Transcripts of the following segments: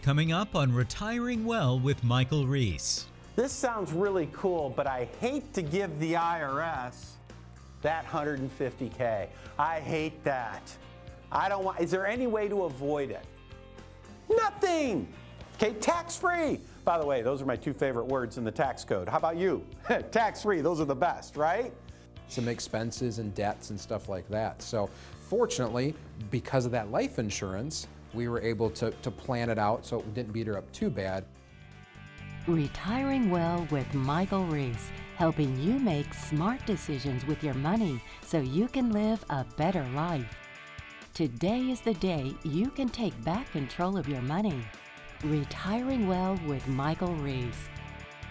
Coming up on Retiring Well with Michael Reese. This sounds really cool, but I hate to give the IRS that $150K. I hate that. I don't want, is there any way to avoid it? Nothing. Okay, tax-free. By the way, those are my two favorite words in the tax code. How about you? Tax-free, those are the best, right? Some expenses and debts and stuff like that. So fortunately, because of that life insurance, we were able to plan it out so it didn't beat her up too bad. Retiring Well with Michael Reese, helping you make smart decisions with your money so you can live a better life. Today is the day you can take back control of your money. Retiring Well with Michael Reese,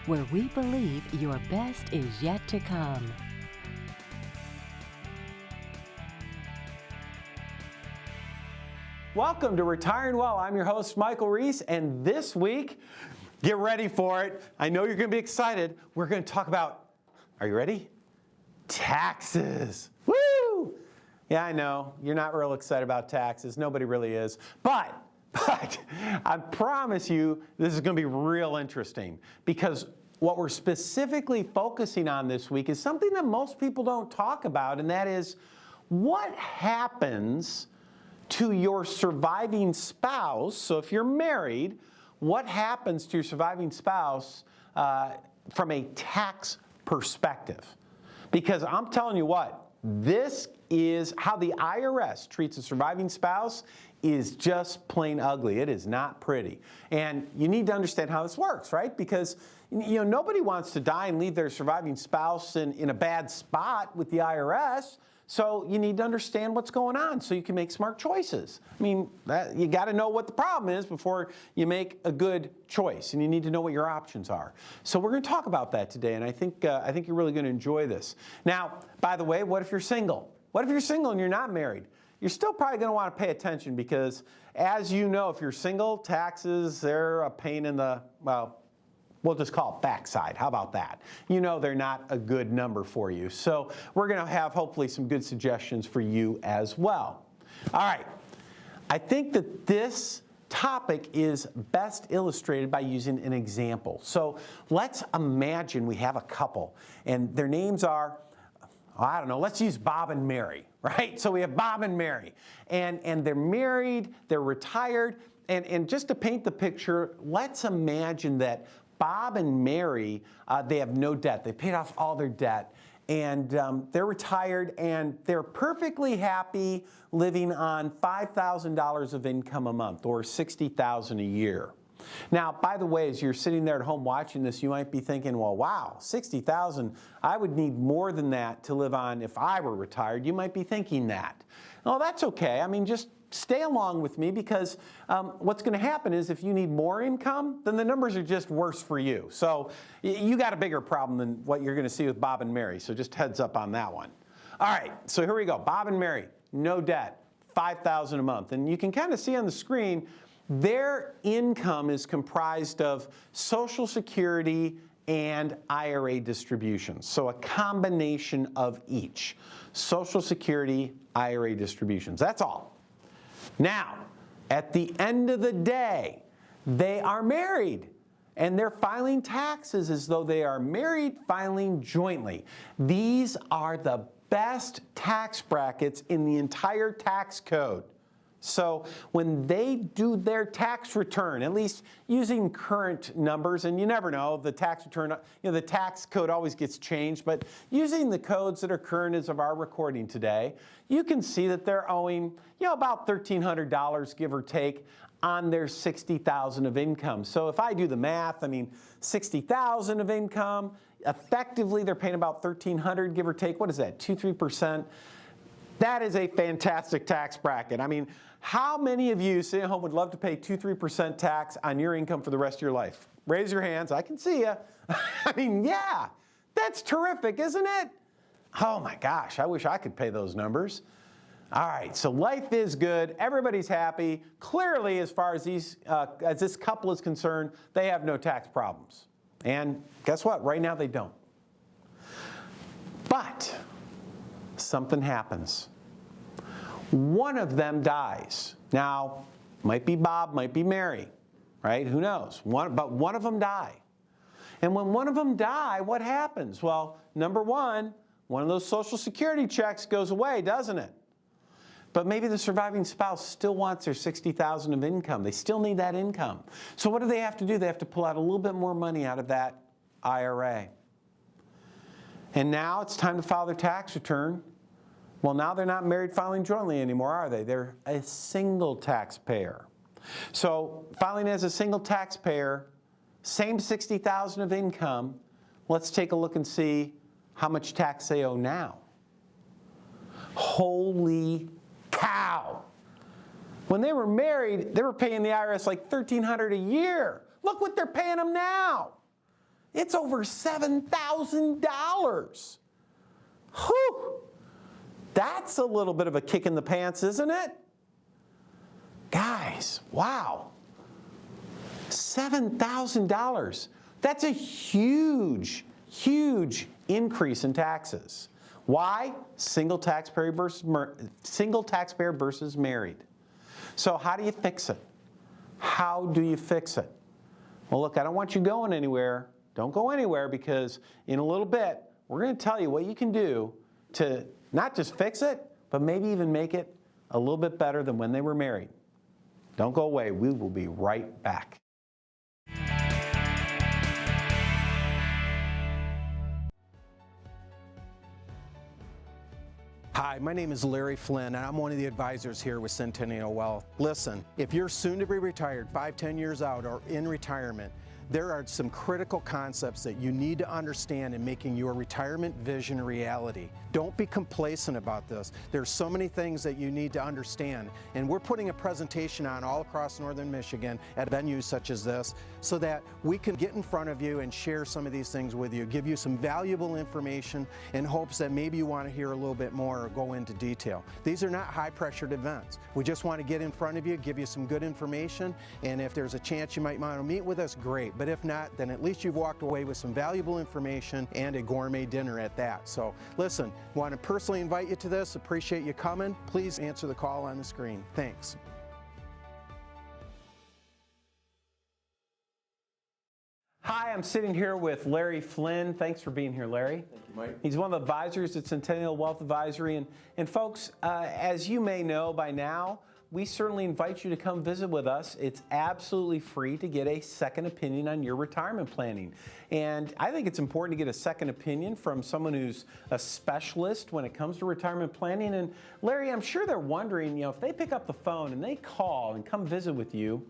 where we believe your best is yet to come. Welcome to Retiring Well. I'm your host, Michael Reese, and this week, get ready for it. I know you're going to be excited. We're going to talk about, are you ready? Taxes. Woo! Yeah, I know. You're not real excited about taxes. Nobody really is. But I promise you, this is going to be real interesting because what we're specifically focusing on this week is something that most people don't talk about, and that is what happens to your surviving spouse. So if you're married, what happens to your surviving spouse from a tax perspective? Because I'm telling you what, this is how the IRS treats a surviving spouse is just plain ugly. It is not pretty. And you need to understand how this works, right? Because nobody wants to die and leave their surviving spouse in a bad spot with the IRS. So you need to understand what's going on so you can make smart choices. I mean, you got to know what the problem is before you make a good choice, and you need to know what your options are. So we're going to talk about that today, and I think you're really going to enjoy this. Now, by the way, what if you're single? What if you're single and you're not married? You're still probably going to want to pay attention because, as you know, if you're single, taxes, they're a pain in the, well, we'll just call it backside. How about that? You know they're not a good number for you. So we're going to have hopefully some good suggestions for you as well. All right. I think that this topic is best illustrated by using an example. So let's imagine we have a couple and their names are, I don't know, let's use Bob and Mary, right? So we have Bob and Mary and they're married, they're retired, and just to paint the picture, let's imagine that Bob and Mary, they have no debt. They paid off all their debt, and they're retired, and they're perfectly happy living on $5,000 of income a month, or $60,000 a year. Now, by the way, as you're sitting there at home watching this, you might be thinking, well, wow, $60,000, I would need more than that to live on if I were retired. You might be thinking that. Oh, that's okay. I mean, just stay along with me because what's going to happen is if you need more income, then the numbers are just worse for you. So you got a bigger problem than what you're going to see with Bob and Mary. So just heads up on that one. All right, so here we go. Bob and Mary, no debt, $5,000 a month. And you can kind of see on the screen, their income is comprised of Social Security and IRA distributions. So a combination of each. Social Security, IRA distributions. That's all. Now, at the end of the day, they are married, and they're filing taxes as though they are married, filing jointly. These are the best tax brackets in the entire tax code. So when they do their tax return, at least using current numbers, and you never know, the tax return, the tax code always gets changed, but using the codes that are current as of our recording today, you can see that they're owing, about $1,300, give or take, on their $60,000 of income. So if I do the math, I mean, $60,000 of income, effectively they're paying about $1,300, give or take. What is that, 2-3%? That is a fantastic tax bracket. I mean, how many of you sitting at home would love to pay 2-3% tax on your income for the rest of your life? Raise your hands. I can see you. I mean, yeah, that's terrific, isn't it? Oh my gosh, I wish I could pay those numbers. All right, so life is good. Everybody's happy. Clearly, as far as this couple is concerned, they have no tax problems. And guess what? Right now, they don't. But something happens. One of them dies. Now, might be Bob, might be Mary. right? Who knows? But one of them die. And when one of them die, what happens? Well, number one of those Social Security checks goes away, doesn't it? But maybe the surviving spouse still wants their $60,000 of income. They still need that income. So what do they have to do? They have to pull out a little bit more money out of that IRA. And now it's time to file their tax return. Well, now they're not married filing jointly anymore, are they? They're a single taxpayer. So filing as a single taxpayer, same $60,000 of income, let's take a look and see how much tax they owe now. Holy cow! When they were married, they were paying the IRS like $1,300 a year. Look what they're paying them now. It's over $7,000. Whew! That's a little bit of a kick in the pants, isn't it? Guys, wow. $7,000. That's a huge, huge increase in taxes. Why? Single taxpayer versus married. So how do you fix it? How do you fix it? Well, look, I don't want you going anywhere. Don't go anywhere, because in a little bit, we're going to tell you what you can do to not just fix it, but maybe even make it a little bit better than when they were married. Don't go away. We will be right back. Hi, my name is Larry Flynn, and I'm one of the advisors here with Centennial Wealth. Listen, if you're soon to be retired, 5-10 years out, or in retirement, there are some critical concepts that you need to understand in making your retirement vision a reality. Don't be complacent about this. There's so many things that you need to understand, and we're putting a presentation on all across northern Michigan at venues such as this so that we can get in front of you and share some of these things with you, give you some valuable information in hopes that maybe you want to hear a little bit more or go into detail. These are not high-pressured events. We just want to get in front of you, give you some good information, and if there's a chance you might want to meet with us, great. But if not, then at least you've walked away with some valuable information and a gourmet dinner at that. So listen, want to personally invite you to this. Appreciate you coming. Please answer the call on the screen. Thanks. Hi, I'm sitting here with Larry Flynn. Thanks for being here, Larry. Thank you, Mike. He's one of the advisors at Centennial Wealth Advisory. And folks, as you may know by now, we certainly invite you to come visit with us. It's absolutely free to get a second opinion on your retirement planning. And I think it's important to get a second opinion from someone who's a specialist when it comes to retirement planning. And Larry, I'm sure they're wondering, if they pick up the phone and they call and come visit with you,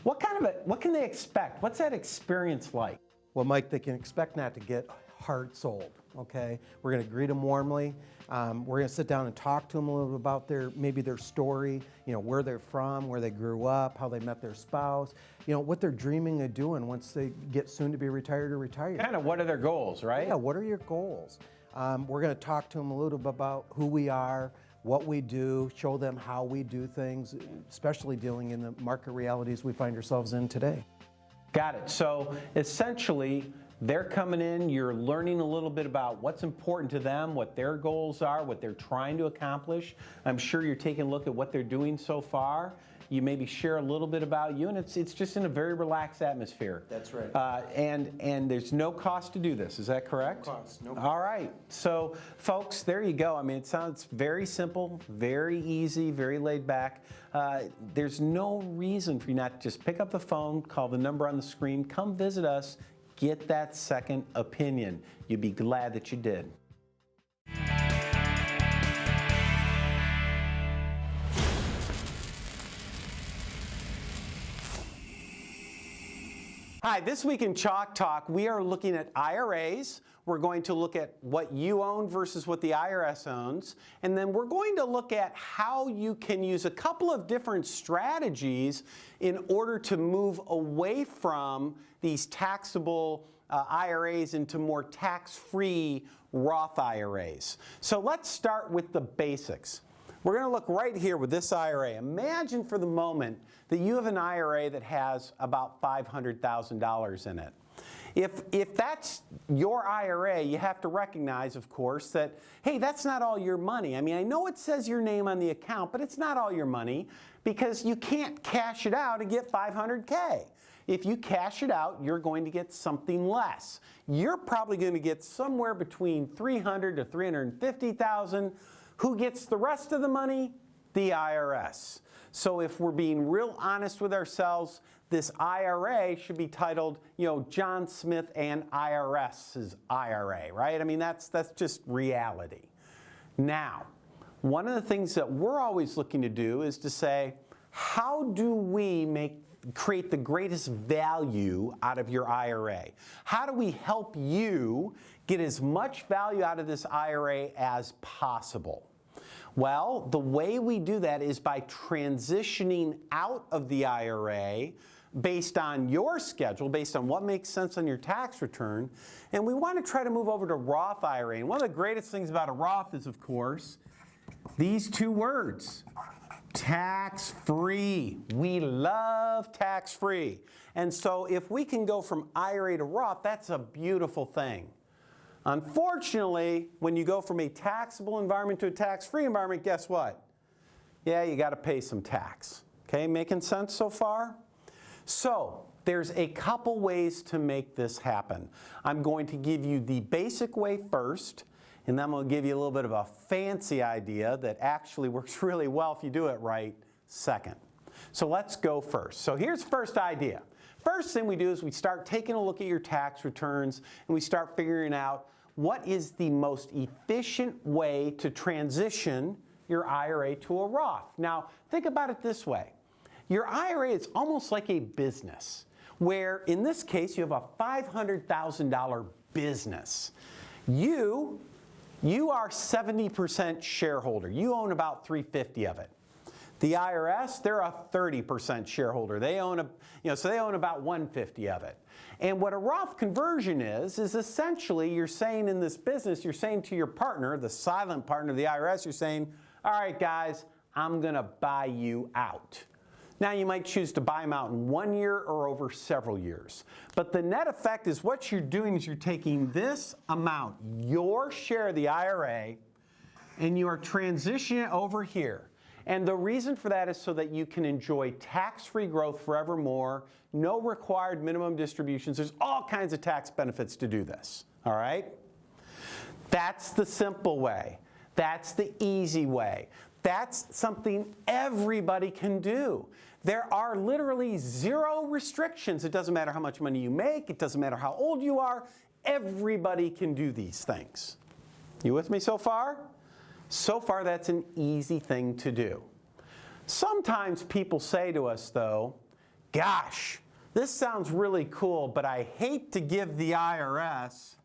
what can they expect? What's that experience like? Well, Mike, they can expect not to get hard sold, okay? We're going to greet them warmly. We're going to sit down and talk to them a little bit about maybe their story, where they're from, where they grew up, how they met their spouse, what they're dreaming of doing once they get soon to be retired or retired. Kind of what are their goals, right? Yeah, what are your goals? We're going to talk to them a little bit about who we are, what we do, show them how we do things, especially dealing in the market realities we find ourselves in today. Got it. So essentially, they're coming in, you're learning a little bit about what's important to them, what their goals are, what they're trying to accomplish. I'm sure you're taking a look at what they're doing so far. You maybe share a little bit about you, and it's just in a very relaxed atmosphere. That's right. And there's no cost to do this, is that correct? No cost, no cost. All right. So, folks, there you go. I mean, it sounds very simple, very easy, very laid back. There's no reason for you not to just pick up the phone, call the number on the screen, come visit us, get that second opinion. You'd be glad that you did. Hi, this week in Chalk Talk, we are looking at IRAs. We're going to look at what you own versus what the IRS owns. And then we're going to look at how you can use a couple of different strategies in order to move away from these taxable IRAs into more tax-free Roth IRAs. So let's start with the basics. We're going to look right here with this IRA. Imagine for the moment that you have an IRA that has about $500,000 in it. If that's your IRA, you have to recognize, of course, that, hey, that's not all your money. I mean, I know it says your name on the account, but it's not all your money because you can't cash it out and get $500K. if you cash it out, you're going to get something less. You're probably going to get somewhere between $300,000 to $350,000. Who gets the rest of the money? The IRS. So if we're being real honest with ourselves, this IRA should be titled, John Smith and IRS's IRA, right? I mean, that's just reality. Now, one of the things that we're always looking to do is to say, how do we create the greatest value out of your IRA? How do we help you get as much value out of this IRA as possible? Well, the way we do that is by transitioning out of the IRA based on your schedule, based on what makes sense on your tax return, and we want to try to move over to Roth IRA. And one of the greatest things about a Roth is, of course, these two words, tax-free. We love tax-free. And so if we can go from IRA to Roth, that's a beautiful thing. Unfortunately, when you go from a taxable environment to a tax-free environment, guess what? Yeah, you got to pay some tax. Okay, making sense so far? So there's a couple ways to make this happen. I'm going to give you the basic way first, and then I'm going to give you a little bit of a fancy idea that actually works really well if you do it right second. So let's go first. So here's the first idea. First thing we do is we start taking a look at your tax returns, and we start figuring out what is the most efficient way to transition your IRA to a Roth. Now, think about it this way. Your IRA is almost like a business, where in this case you have a $500,000 business. You are 70% shareholder. You own about $350 of it. The IRS, they're a 30% shareholder. They own so they own about $150 of it. And what a Roth conversion is essentially you're saying in this business, you're saying to your partner, the silent partner of the IRS, you're saying, all right, guys, I'm going to buy you out. Now, you might choose to buy them out in 1 year or over several years. But the net effect is what you're doing is you're taking this amount, your share of the IRA, and you are transitioning it over here. And the reason for that is so that you can enjoy tax-free growth forevermore, no required minimum distributions. There's all kinds of tax benefits to do this, all right? That's the simple way. That's the easy way. That's something everybody can do. There are literally zero restrictions. It doesn't matter how much money you make. It doesn't matter how old you are. Everybody can do these things. You with me so far? So far, that's an easy thing to do. Sometimes people say to us, though, gosh, this sounds really cool, but I hate to give the IRS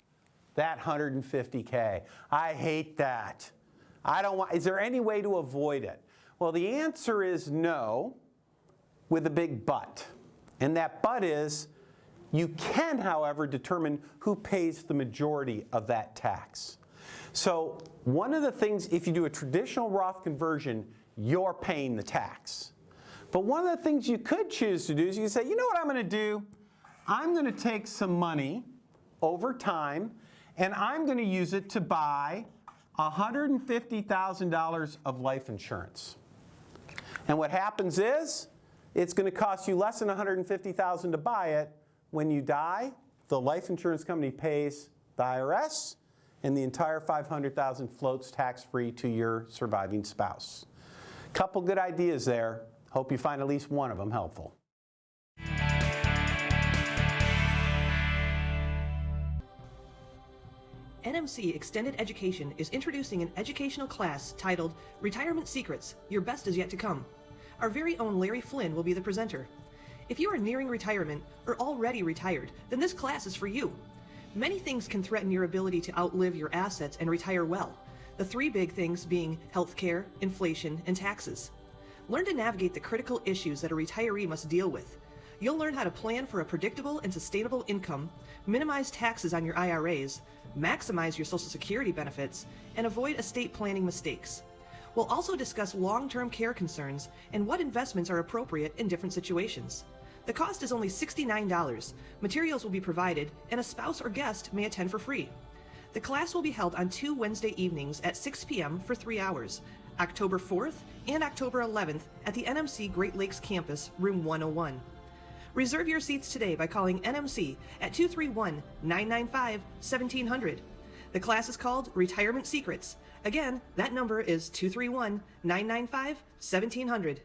that $150K. I hate that. I don't want, is there any way to avoid it? Well, the answer is no, with a big but. And that but is, you can, however, determine who pays the majority of that tax. So one of the things, if you do a traditional Roth conversion, you're paying the tax. But one of the things you could choose to do is you can say, you know what I'm going to do? I'm going to take some money over time, and I'm going to use it to buy $150,000 of life insurance. And what happens is, it's going to cost you less than $150,000 to buy it. When you die, the life insurance company pays the IRS, and the entire $500,000 floats tax-free to your surviving spouse. Couple good ideas there. Hope you find at least one of them helpful. NMC Extended Education is introducing an educational class titled Retirement Secrets, Your Best Is Yet to Come. Our very own Larry Flynn will be the presenter. If you are nearing retirement or already retired, then this class is for you. Many things can threaten your ability to outlive your assets and retire well. The three big things being healthcare, inflation, and taxes. Learn to navigate the critical issues that a retiree must deal with. You'll learn how to plan for a predictable and sustainable income, minimize taxes on your IRAs, maximize your Social Security benefits, and avoid estate planning mistakes. We'll also discuss long-term care concerns and what investments are appropriate in different situations. The cost is only $69. Materials will be provided, and a spouse or guest may attend for free. The class will be held on 2 Wednesday evenings at 6 p.m. for 3 hours, October 4th and October 11th at the NMC Great Lakes Campus, Room 101. Reserve your seats today by calling NMC at 231-995-1700. The class is called Retirement Secrets. Again, that number is 231-995-1700.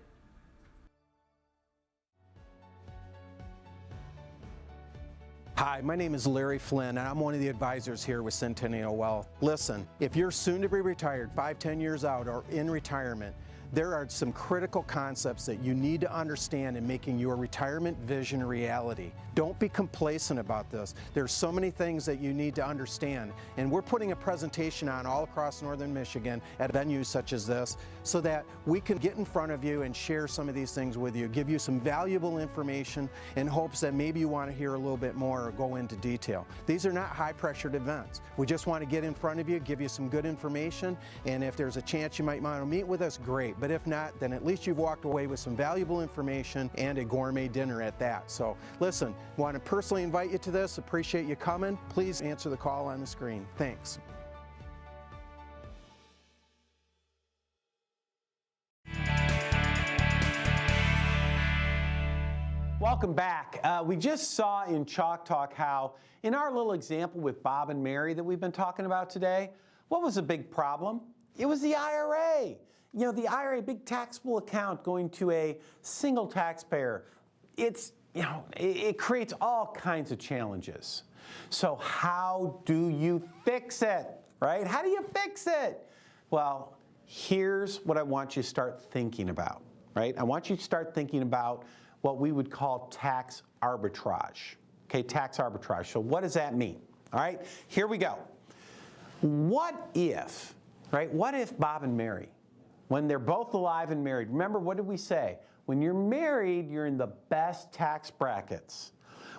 Hi, my name is Larry Flynn, and I'm one of the advisors here with Centennial Wealth. Listen, if you're soon to be retired, 5-10 years out, or in retirement, there are some critical concepts that you need to understand in making your retirement vision a reality. Don't be complacent about this. There's so many things that you need to understand, and we're putting a presentation on all across northern Michigan at venues such as this so that we can get in front of you and share some of these things with you, give you some valuable information in hopes that maybe you want to hear a little bit more or go into detail. These are not high-pressured events. We just want to get in front of you, give you some good information, and if there's a chance you might want to meet with us, great. But if not, then at least you've walked away with some valuable information and a gourmet dinner at that. So listen, want to personally invite you to this. Appreciate you coming. Please answer the call on the screen. Thanks. Welcome back. We just saw in Chalk Talk how, in our little example with Bob and Mary that we've been talking about today, what was the big problem? It was the IRA. You know, the IRA, big taxable account going to a single taxpayer. It creates all kinds of challenges. So how do you fix it, right? How do you fix it? Well, here's what I want you to start thinking about, right? I want you to start thinking about what we would call tax arbitrage. Okay, tax arbitrage. So what does that mean? All right, here we go. What if, right? What if Bob and Mary, when they're both alive and married, remember, what did we say? When you're married, you're in the best tax brackets.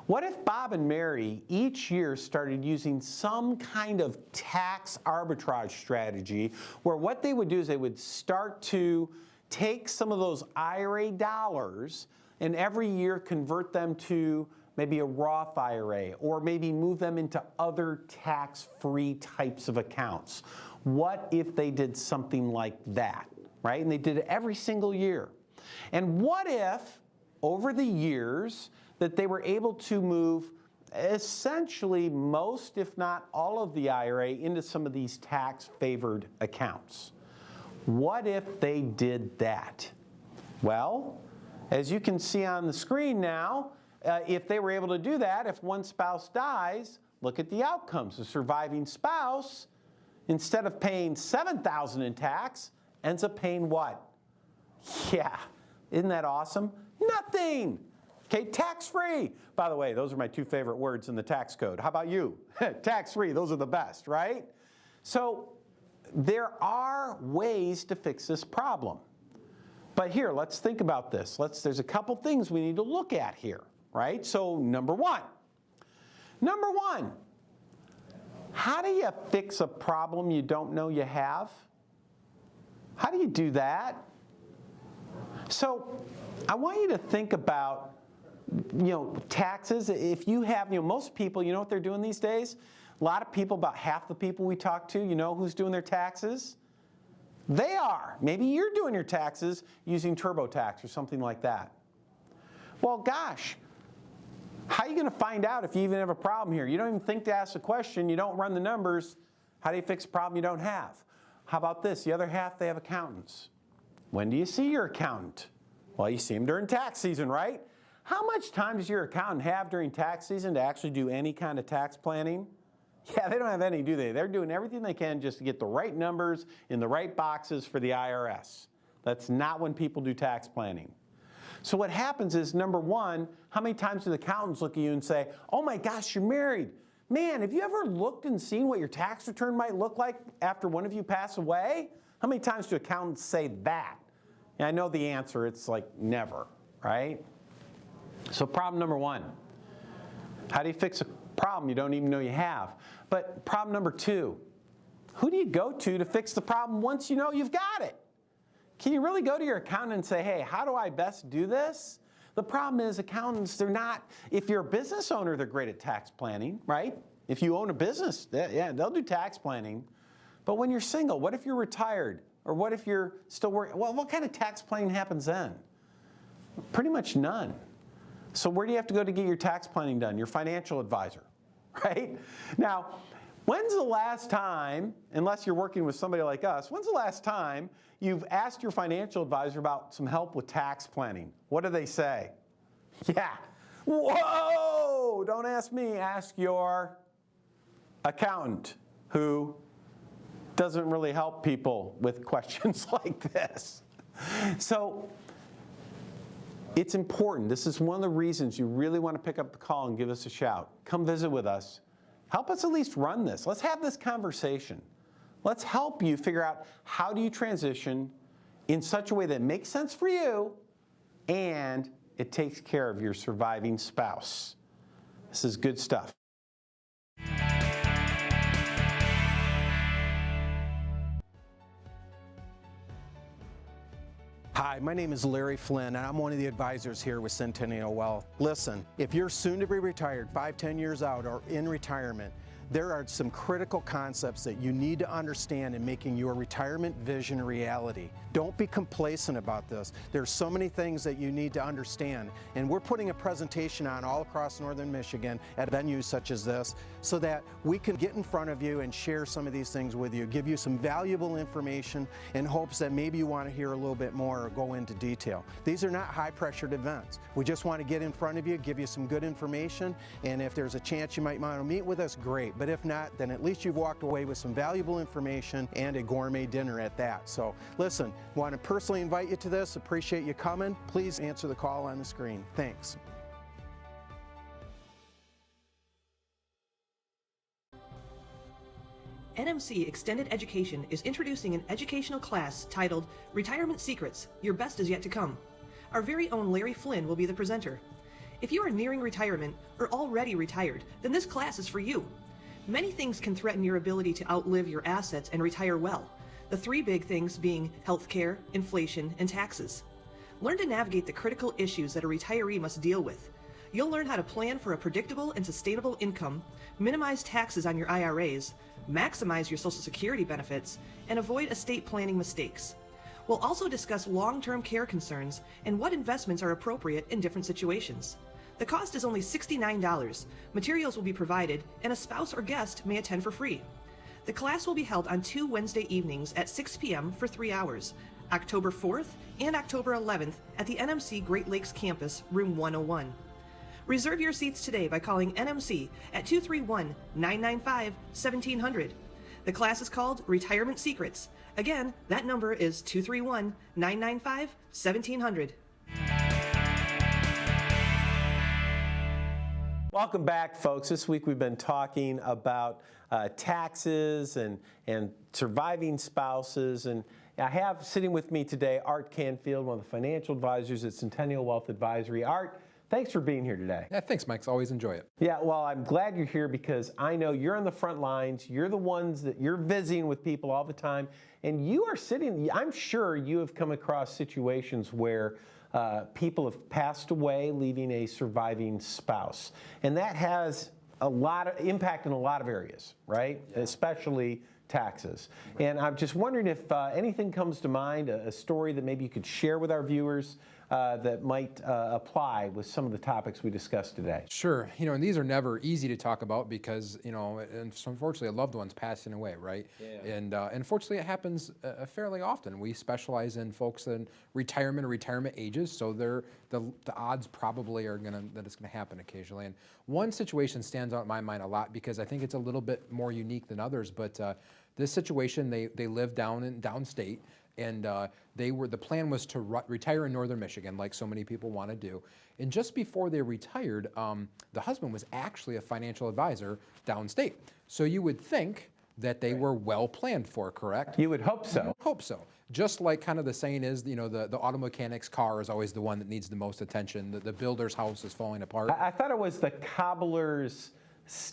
What if Bob and Mary each year started using some kind of tax arbitrage strategy where what they would do is they would start to take some of those IRA dollars and every year convert them to maybe a Roth IRA or maybe move them into other tax-free types of accounts? What if they did something like that, right? And they did it every single year. And what if, over the years, that they were able to move essentially most, if not all of the IRA into some of these tax-favored accounts? What if they did that? Well, as you can see on the screen now, if they were able to do that, if one spouse dies, look at the outcomes. The surviving spouse, instead of paying $7,000 in tax, ends up paying what? Yeah, isn't that awesome? Nothing. Okay, tax-free. By the way, those are my two favorite words in the tax code. How about you? Tax-free, those are the best, right? So there are ways to fix this problem. But here, let's think about this. There's a couple things we need to look at here, right? So number one, how do you fix a problem you don't know you have? How do you do that? So I want you to think about, taxes. If you have, most people, you know what they're doing these days? A lot of people, about half the people we talk to, who's doing their taxes? They are. Maybe you're doing your taxes using TurboTax or something like that. Well, gosh, how are you going to find out if you even have a problem here? You don't even think to ask a question. You don't run the numbers. How do you fix a problem you don't have? How about this? The other half, they have accountants. When do you see your accountant? Well, you see them during tax season, right? How much time does your accountant have during tax season to actually do any kind of tax planning? Yeah, they don't have any, do they? They're doing everything they can just to get the right numbers in the right boxes for the IRS. That's not when people do tax planning. So what happens is, number one, how many times do the accountants look at you and say, oh my gosh, you're married. Man, have you ever looked and seen what your tax return might look like after one of you pass away? How many times do accountants say that? And I know the answer, it's like never, right? So problem number one, how do you fix a problem you don't even know you have? But problem number two, who do you go to fix the problem once you know you've got it? Can you really go to your accountant and say, hey, how do I best do this? The problem is accountants, they're not, if you're a business owner, they're great at tax planning, right? If you own a business, yeah, they'll do tax planning. But when you're single, what if you're retired? Or what if you're still working? Well, what kind of tax planning happens then? Pretty much none. So where do you have to go to get your tax planning done? Your financial advisor, right? Now, when's the last time, unless you're working with somebody like us, when's the last time you've asked your financial advisor about some help with tax planning? What do they say? Yeah. Whoa! Don't ask me, ask your accountant, who doesn't really help people with questions like this. So it's important. This is one of the reasons you really want to pick up the call and give us a shout. Come visit with us. Help us at least run this. Let's have this conversation. Let's help you figure out how do you transition in such a way that makes sense for you and it takes care of your surviving spouse. This is good stuff. Hi, my name is Larry Flynn, and I'm one of the advisors here with Centennial Wealth. Listen, if you're soon to be retired, 5-10 years out, or in retirement, there are some critical concepts that you need to understand in making your retirement vision a reality. Don't be complacent about this. There's so many things that you need to understand, and we're putting a presentation on all across northern Michigan at venues such as this so that we can get in front of you and share some of these things with you, give you some valuable information in hopes that maybe you want to hear a little bit more or go into detail. These are not high-pressured events. We just want to get in front of you, give you some good information, and if there's a chance you might want to meet with us, great. But if not, then at least you've walked away with some valuable information and a gourmet dinner at that. So listen, want to personally invite you to this. Appreciate you coming. Please answer the call on the screen. Thanks. NMC Extended Education is introducing an educational class titled Retirement Secrets, Your Best Is Yet to Come. Our very own Larry Flynn will be the presenter. If you are nearing retirement or already retired, then this class is for you. Many things can threaten your ability to outlive your assets and retire well. The three big things being healthcare, inflation, and taxes. Learn to navigate the critical issues that a retiree must deal with. You'll learn how to plan for a predictable and sustainable income, minimize taxes on your IRAs, maximize your Social Security benefits, and avoid estate planning mistakes. We'll also discuss long-term care concerns and what investments are appropriate in different situations. The cost is only $69. Materials will be provided, and a spouse or guest may attend for free. The class will be held on 2 Wednesday evenings at 6 p.m. for 3 hours, October 4th and October 11th at the NMC Great Lakes Campus, room 101. Reserve your seats today by calling NMC at 231-995-1700. The class is called Retirement Secrets. Again, that number is 231-995-1700. Welcome back, folks. This week we've been talking about taxes and surviving spouses. And I have sitting with me today Art Canfield, one of the financial advisors at Centennial Wealth Advisory. Art, thanks for being here today. Yeah, thanks, Mike. Always enjoy it. Yeah, well, I'm glad you're here because I know you're on the front lines. You're the ones that you're visiting with people all the time. And you are sitting, I'm sure you have come across situations where people have passed away, leaving a surviving spouse. And that has a lot of impact in a lot of areas, right? Yeah. Especially taxes. Right. And I'm just wondering if anything comes to mind, a story that maybe you could share with our viewers that might apply with some of the topics we discussed today. Sure. And these are never easy to talk about because, and unfortunately a loved one's passing away, right? Yeah. And unfortunately it happens fairly often. We specialize in folks in retirement or retirement ages, so the odds probably are that it's gonna happen occasionally. And one situation stands out in my mind a lot because I think it's a little bit more unique than others, but this situation, they live downstate. And the plan was to retire in northern Michigan, like so many people want to do. And just before they retired, the husband was actually a financial advisor downstate. So you would think that they were well planned for, correct? You would hope so. Hope so. Just like kind of the saying is, the auto mechanic's car is always the one that needs the most attention. The builder's house is falling apart. I thought it was the cobbler's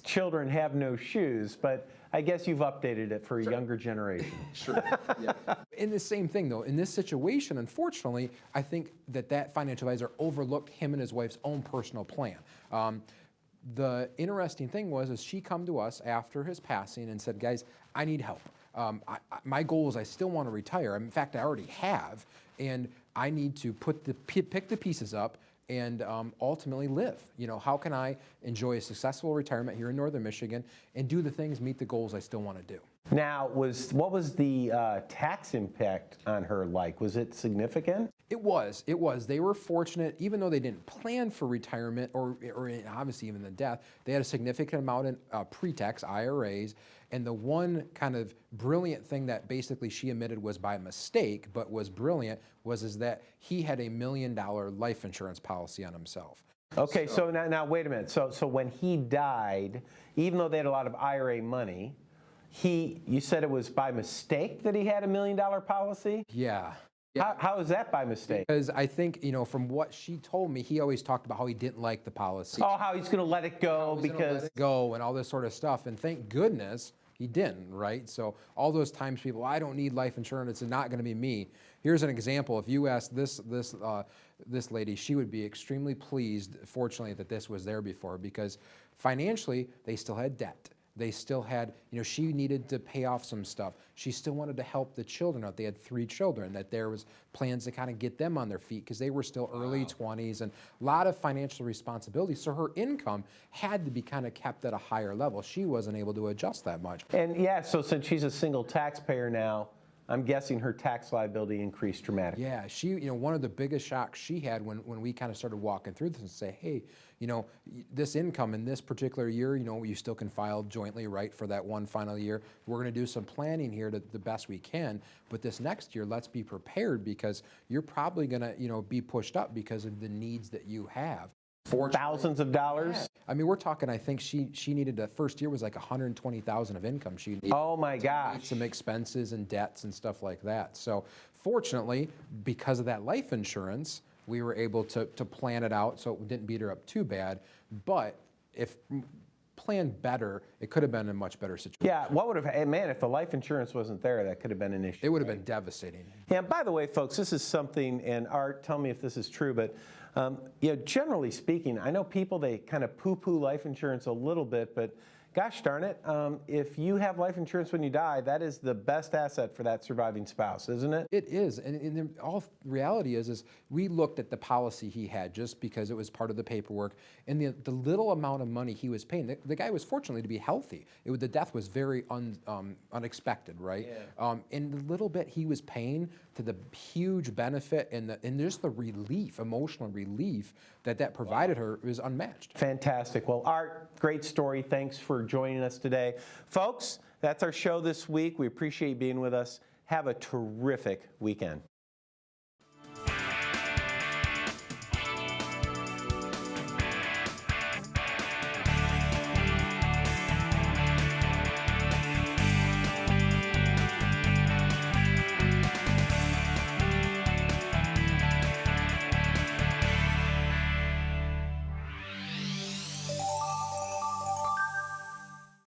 children have no shoes, but I guess you've updated it for a younger generation. Sure. Yeah. In the same thing, though, in this situation, unfortunately, I think that financial advisor overlooked him and his wife's own personal plan. The interesting thing was she come to us after his passing and said, guys, I need help. My goal is I still want to retire. In fact, I already have, and I need to pick the pieces up and ultimately live. You know, how can I enjoy a successful retirement here in Northern Michigan and do the things, meet the goals I still want to do? Now, what was the tax impact on her like? Was it significant? It was. They were fortunate, even though they didn't plan for retirement or obviously even the death, they had a significant amount in pre-tax IRAs. And the one kind of brilliant thing that basically she admitted was by mistake, but was brilliant, is that he had $1 million life insurance policy on himself. Okay, so now wait a minute. So when he died, even though they had a lot of IRA money, you said it was by mistake that he had $1 million policy? Yeah. How is that by mistake? Because I think, you know, from what she told me, he always talked about how he didn't like the policy. Oh, how he's going to let it go Let it go and all this sort of stuff. And thank goodness he didn't, right? So all those times people, I don't need life insurance, it's not going to be me. Here's an example. If you ask this lady, she would be extremely pleased, fortunately, that this was there before, because financially they still had debt. They still had, you know, she needed to pay off some stuff. She still wanted to help the children out. They had 3 children, that there was plans to kind of get them on their feet because they were still early 20s and a lot of financial responsibility. So her income had to be kind of kept at a higher level. She wasn't able to adjust that much. And yeah, so since she's a single taxpayer now, I'm guessing her tax liability increased dramatically. Yeah, she, you know, one of the biggest shocks she had when we kind of started walking through this and say, hey, you know, this income in this particular year, you know, you still can file jointly, right, for that one final year. We're going to do some planning here to the best we can, but this next year, let's be prepared because you're probably going to, you know, be pushed up because of the needs that you have. Thousands of dollars? Yeah. I mean, we're talking, I think she needed, the first year was like $120,000 of income. She needed oh my gosh. some expenses and debts and stuff like that. So fortunately, because of that life insurance, we were able to plan it out so it didn't beat her up too bad. But if planned better, it could have been a much better situation. Yeah, what would have, man, if the life insurance wasn't there, that could have been an issue. It would have been devastating. Yeah, by the way, folks, this is something, and Art, tell me if this is true, but you know, generally speaking, I know people, they kind of poo-poo life insurance a little bit, but gosh darn it, if you have life insurance when you die, that is the best asset for that surviving spouse, isn't it? It is, and all reality is we looked at the policy he had just because it was part of the paperwork, and the little amount of money he was paying. The guy was fortunately to be healthy. The death was very unexpected, right? Yeah. And the little bit he was paying to the huge benefit and just the relief, emotional relief that provided her was unmatched. Fantastic. Well, Art, great story. Thanks for joining us today. Folks, that's our show this week. We appreciate you being with us. Have a terrific weekend.